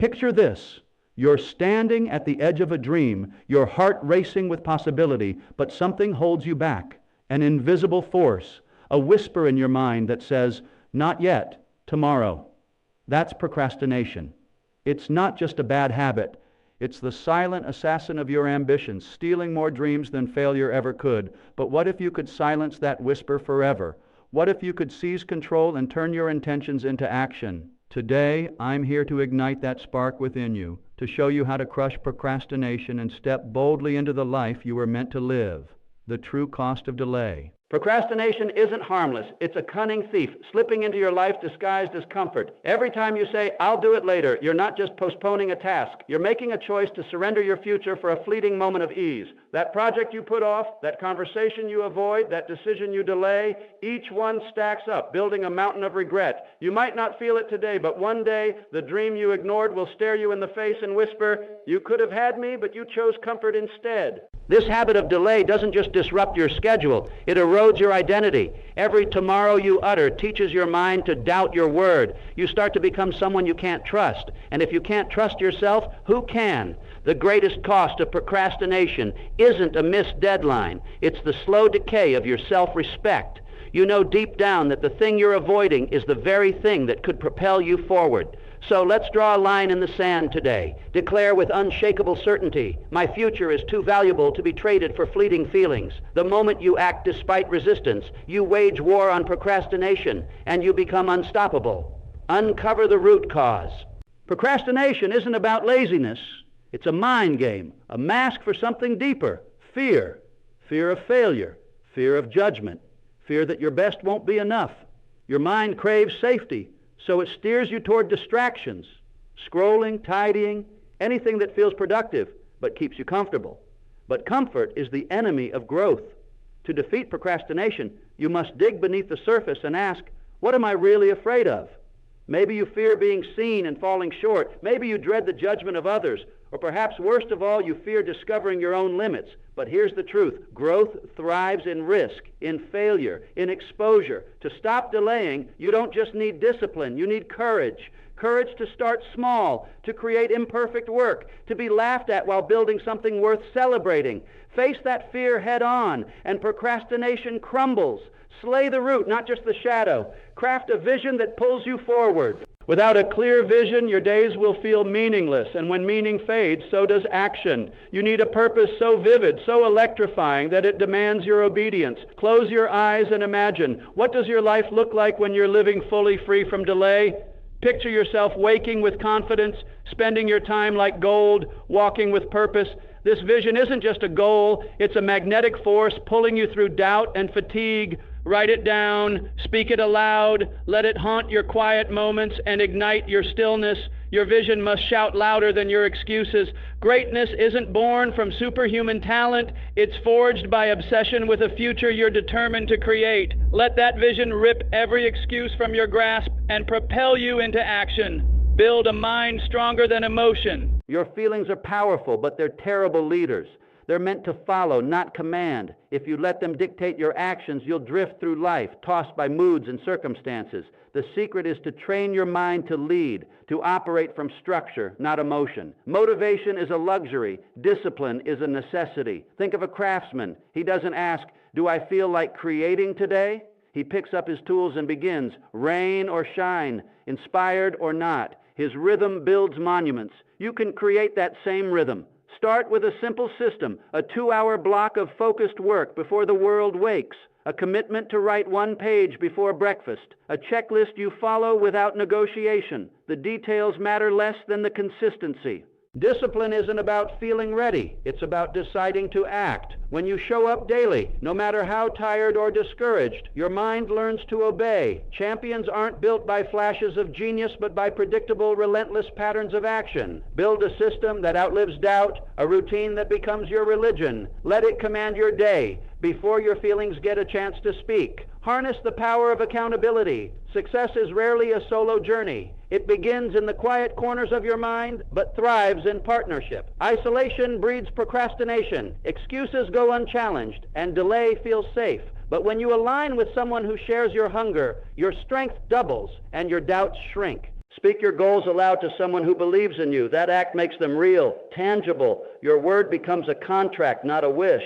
Picture this. You're standing at the edge of a dream, your heart racing with possibility, but something holds you back, an invisible force, a whisper in your mind that says, "Not yet, tomorrow." That's procrastination. It's not just a bad habit. It's the silent assassin of your ambitions, stealing more dreams than failure ever could. But what if you could silence that whisper forever? What if you could seize control and turn your intentions into action? Today, I'm here to ignite that spark within you, to show you how to crush procrastination and step boldly into the life you were meant to live. The true cost of delay. Procrastination isn't harmless. It's a cunning thief, slipping into your life disguised as comfort. Every time you say, "I'll do it later," you're not just postponing a task. You're making a choice to surrender your future for a fleeting moment of ease. That project you put off, that conversation you avoid, that decision you delay, each one stacks up, building a mountain of regret. You might not feel it today, but one day, the dream you ignored will stare you in the face and whisper, "You could have had me, but you chose comfort instead." This habit of delay doesn't just disrupt your schedule, it erodes your identity. Every tomorrow you utter teaches your mind to doubt your word. You start to become someone you can't trust. And if you can't trust yourself, who can? The greatest cost of procrastination isn't a missed deadline. It's the slow decay of your self-respect. You know deep down that the thing you're avoiding is the very thing that could propel you forward. So let's draw a line in the sand today. Declare with unshakable certainty, "My future is too valuable to be traded for fleeting feelings." The moment you act despite resistance, you wage war on procrastination, and you become unstoppable. Uncover the root cause. Procrastination isn't about laziness. It's a mind game, a mask for something deeper. Fear. Fear of failure. Fear of judgment. Fear that your best won't be enough. Your mind craves safety, so it steers you toward distractions, scrolling, tidying, anything that feels productive but keeps you comfortable. But comfort is the enemy of growth. To defeat procrastination, you must dig beneath the surface and ask, what am I really afraid of? Maybe you fear being seen and falling short. Maybe you dread the judgment of others. Or perhaps worst of all, you fear discovering your own limits. But here's the truth. Growth thrives in risk, in failure, in exposure. To stop delaying, you don't just need discipline. You need courage. Courage to start small, to create imperfect work, to be laughed at while building something worth celebrating. Face that fear head on, and procrastination crumbles. Slay the root, not just the shadow. Craft a vision that pulls you forward. Without a clear vision, your days will feel meaningless, and when meaning fades, so does action. You need a purpose so vivid, so electrifying, that it demands your obedience. Close your eyes and imagine. What does your life look like when you're living fully free from delay? Picture yourself waking with confidence, spending your time like gold, walking with purpose. This vision isn't just a goal, it's a magnetic force pulling you through doubt and fatigue. Write it down, speak it aloud, let it haunt your quiet moments and ignite your stillness. Your vision must shout louder than your excuses. Greatness isn't born from superhuman talent, it's forged by obsession with a future you're determined to create. Let that vision rip every excuse from your grasp and propel you into action. Build a mind stronger than emotion. Your feelings are powerful, but they're terrible leaders. They're meant to follow, not command. If you let them dictate your actions, you'll drift through life, tossed by moods and circumstances. The secret is to train your mind to lead, to operate from structure, not emotion. Motivation is a luxury. Discipline is a necessity. Think of a craftsman. He doesn't ask, "Do I feel like creating today?" He picks up his tools and begins, rain or shine, inspired or not. His rhythm builds monuments. You can create that same rhythm. Start with a simple system, a 2-hour block of focused work before the world wakes, a commitment to write 1 page before breakfast, a checklist you follow without negotiation. The details matter less than the consistency. Discipline isn't about feeling ready. It's about deciding to act. When you show up daily, no matter how tired or discouraged, your mind learns to obey. Champions aren't built by flashes of genius, but by predictable, relentless patterns of action. Build a system that outlives doubt, a routine that becomes your religion. Let it command your day before your feelings get a chance to speak. Harness the power of accountability. Success is rarely a solo journey. It begins in the quiet corners of your mind, but thrives in partnership. Isolation breeds procrastination. Excuses go unchallenged, and delay feels safe. But when you align with someone who shares your hunger, your strength doubles, and your doubts shrink. Speak your goals aloud to someone who believes in you. That act makes them real, tangible. Your word becomes a contract, not a wish.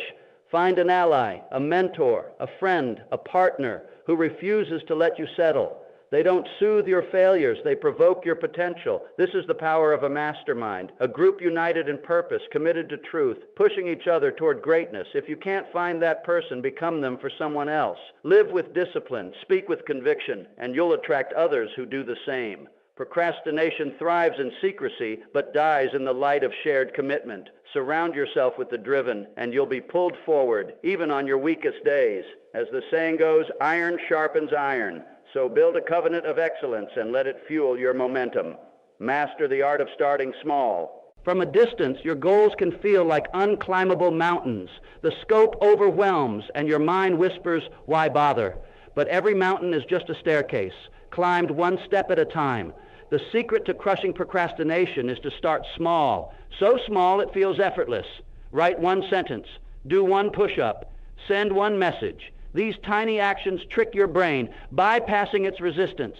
Find an ally, a mentor, a friend, a partner who refuses to let you settle. They don't soothe your failures, they provoke your potential. This is the power of a mastermind, a group united in purpose, committed to truth, pushing each other toward greatness. If you can't find that person, become them for someone else. Live with discipline, speak with conviction, and you'll attract others who do the same. Procrastination thrives in secrecy, but dies in the light of shared commitment. Surround yourself with the driven, and you'll be pulled forward, even on your weakest days. As the saying goes, iron sharpens iron. So build a covenant of excellence and let it fuel your momentum. Master the art of starting small. From a distance, your goals can feel like unclimbable mountains. The scope overwhelms, and your mind whispers, why bother? But every mountain is just a staircase, climbed one step at a time. The secret to crushing procrastination is to start small, so small it feels effortless. Write one sentence, do one push-up, send one message. These tiny actions trick your brain, bypassing its resistance.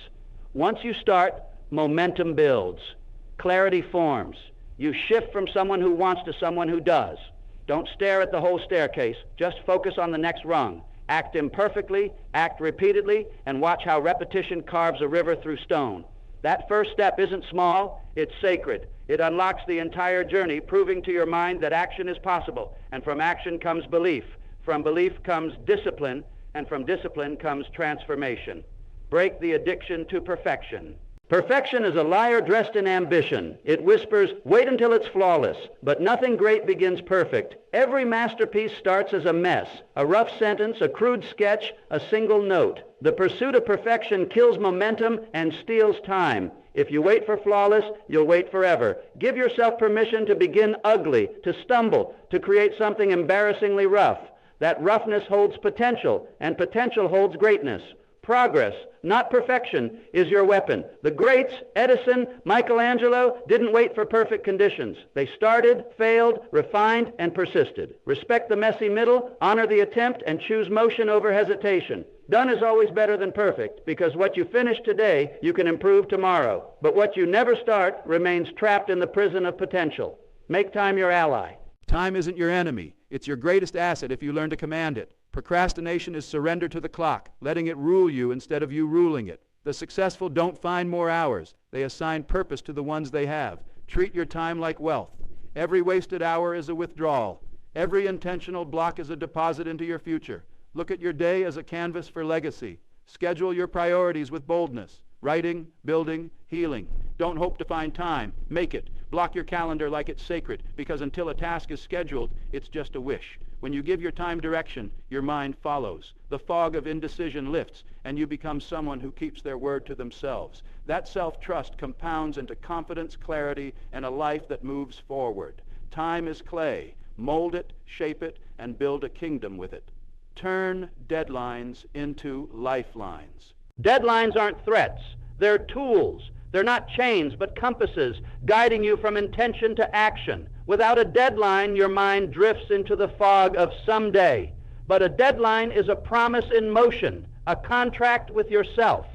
Once you start, momentum builds. Clarity forms. You shift from someone who wants to someone who does. Don't stare at the whole staircase. Just focus on the next rung. Act imperfectly, act repeatedly, and watch how repetition carves a river through stone. That first step isn't small, it's sacred. It unlocks the entire journey, proving to your mind that action is possible. And from action comes belief. From belief comes discipline, and from discipline comes transformation. Break the addiction to perfection. Perfection is a liar dressed in ambition. It whispers, wait until it's flawless. But nothing great begins perfect. Every masterpiece starts as a mess, a rough sentence, a crude sketch, a single note. The pursuit of perfection kills momentum and steals time. If you wait for flawless, you'll wait forever. Give yourself permission to begin ugly, to stumble, to create something embarrassingly rough. That roughness holds potential, and potential holds greatness. Progress, not perfection, is your weapon. The greats, Edison, Michelangelo, didn't wait for perfect conditions. They started, failed, refined, and persisted. Respect the messy middle, honor the attempt, and choose motion over hesitation. Done is always better than perfect, because what you finish today, you can improve tomorrow. But what you never start remains trapped in the prison of potential. Make time your ally. Time isn't your enemy. It's your greatest asset if you learn to command it. Procrastination is surrender to the clock, letting it rule you instead of you ruling it. The successful don't find more hours. They assign purpose to the ones they have. Treat your time like wealth. Every wasted hour is a withdrawal. Every intentional block is a deposit into your future. Look at your day as a canvas for legacy. Schedule your priorities with boldness. Writing, building, healing. Don't hope to find time. Make it. Block your calendar like it's sacred, because until a task is scheduled, it's just a wish. When you give your time direction, your mind follows. The fog of indecision lifts, and you become someone who keeps their word to themselves. That self-trust compounds into confidence, clarity, and a life that moves forward. Time is clay. Mold it, shape it, and build a kingdom with it. Turn deadlines into lifelines. Deadlines aren't threats. They're tools. They're not chains, but compasses, guiding you from intention to action. Without a deadline, your mind drifts into the fog of someday. But a deadline is a promise in motion, a contract with yourself.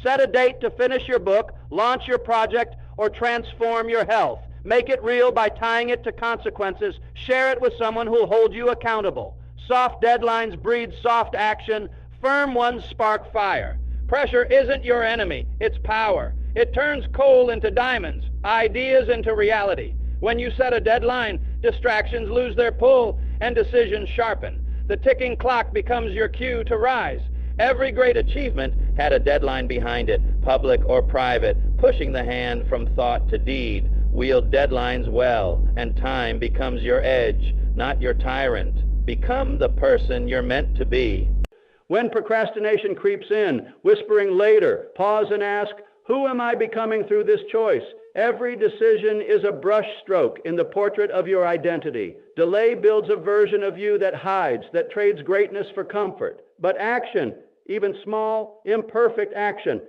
Set a date to finish your book, launch your project, or transform your health. Make it real by tying it to consequences. Share it with someone who'll hold you accountable. Soft deadlines breed soft action. Firm ones spark fire. Pressure isn't your enemy, it's power. It turns coal into diamonds, ideas into reality. When you set a deadline, distractions lose their pull and decisions sharpen. The ticking clock becomes your cue to rise. Every great achievement had a deadline behind it, public or private, pushing the hand from thought to deed. Wield deadlines well, and time becomes your edge, not your tyrant. Become the person you're meant to be. When procrastination creeps in, whispering later, pause and ask, who am I becoming through this choice? Every decision is a brush stroke in the portrait of your identity. Delay builds a version of you that hides, that trades greatness for comfort. But action, even small, imperfect action,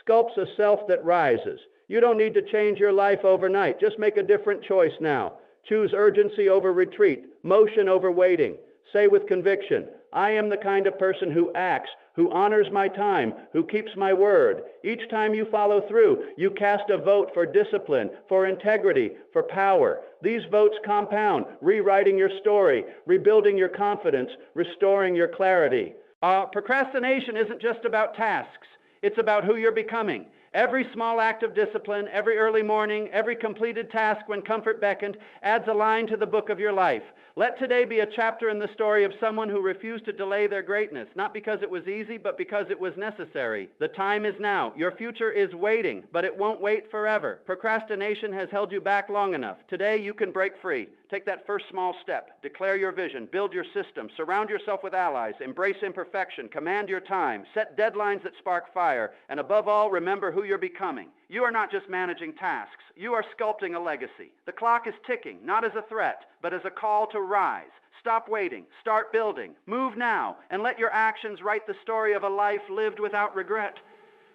sculpts a self that rises. You don't need to change your life overnight. Just make a different choice now. Choose urgency over retreat, motion over waiting. Say with conviction, I am the kind of person who acts who honors my time, who keeps my word. Each time you follow through, you cast a vote for discipline, for integrity, for power. These votes compound, rewriting your story, rebuilding your confidence, restoring your clarity. Procrastination isn't just about tasks. It's about who you're becoming. Every small act of discipline, every early morning, every completed task when comfort beckoned, adds a line to the book of your life. Let today be a chapter in the story of someone who refused to delay their greatness, not because it was easy, but because it was necessary. The time is now. Your future is waiting, but it won't wait forever. Procrastination has held you back long enough. Today you can break free. Take that first small step. Declare your vision. Build your system. Surround yourself with allies. Embrace imperfection. Command your time. Set deadlines that spark fire. And above all, remember who you're becoming. You are not just managing tasks. You are sculpting a legacy. The clock is ticking, not as a threat, but as a call to rise. Stop waiting. Start building. Move now, and let your actions write the story of a life lived without regret.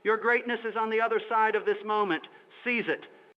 Your greatness is on the other side of this moment. Seize it.